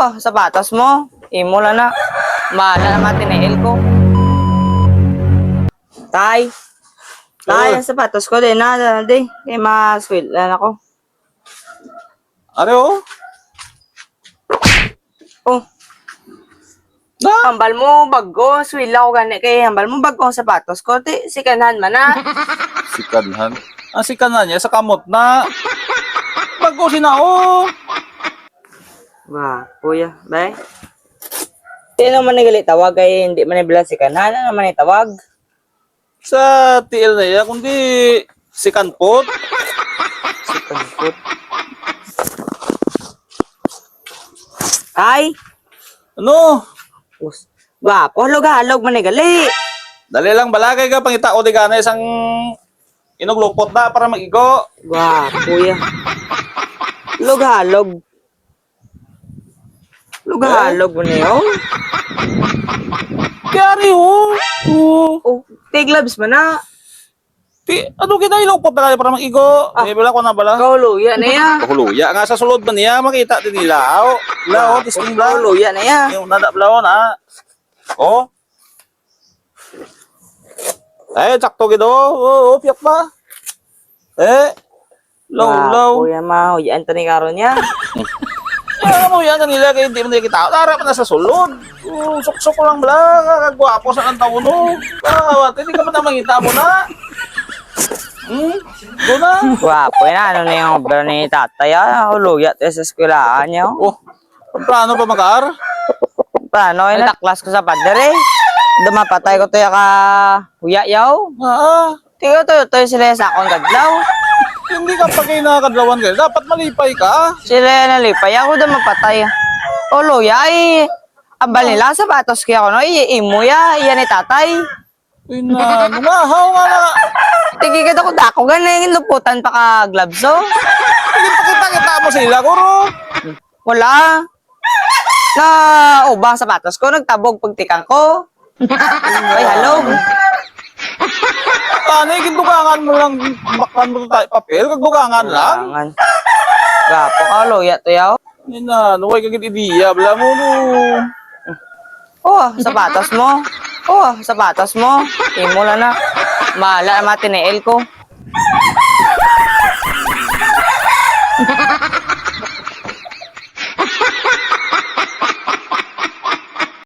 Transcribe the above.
Oh, sapatos mo. Imo lang na. Mahala naman tinail ko. Tay. Tay, ang sapatos ko din na. Di. Kaya maswil lang ako. Are oh? Oh. Na? Hambal mo bago. Swil ako gani. Kaya hambal mo bago ang sapatos ko. Di, sikanhan man na. Sikanhan. Ang sikanhan niya sa kamot na. Bago sinao. Wah, kuya. Bay. Di naman nagali tawag kaya hindi man nabila sikanhan. Ano naman tawag? Sa TL na iya, kundi sikanpot. Sikangkot. Tay. Ano? Gwapo, halog-halog man nagali. Dali lang balagay ka pangitao di gana isang inuglupot na para mag-igo. Gwapo, kuya. Halog-halog. Halog-halog mo na yun. Kaya oh. Oh, take gloves mo na. Ano kita ilupot na kaya para mag-igo? Eh, bala ko na bala. Kauluya na ya. Kahuluya nga sa sulod man niya, makita din nila. Oh, lao, tisking lang. Kauluya na ya. Yung nada lao na. Oh. Eh, sakto gido. Oh, piyak pa. Eh. Low. Kuya ma, huyan to ni karon niya. Ano mo yan kanila kaya hindi mo nila kita. Harap na sa sulod. Suksok ko lang bala. Kagwapo sa kantaw no. Kakawat, hindi ka pa na mangita mo na. Go na. Gwapo yan. Ano na yung obra ni tatay? Huluya tayo sa eskwelaan niya. Oh, plano pa mag-ar? Paano? Naklas ko sa pader eh. Dumapatay ko to yung ka huya yaw. Tiyo to sila sa akong gadlaw. Hindi ka pa kayo nakakadlawan kayo. Dapat malipay ka. Sila nalipay ako doon mapatay. O luya ay abal nila sa batos kaya ko no. Imo ya, iyan ni tatay. Uy na, numahaw nga na. Tigigit ako dako ganing luputan pa ka gloves oh. Hindi pa kita mo sila, kuro. Wala. Na ubang sapatos ko nagtabog pagtikang ko. Ay halog. Ano, gindugangan mo lang, baklan mo tayo papel, kagdugangan lang. Gapo ka luya to yaw. Hindi na, nuway kagit ideya, bala mo no. Oh, sapatos mo. Oh, sapatos mo. Imo lang na. Mahala naman tinail ko.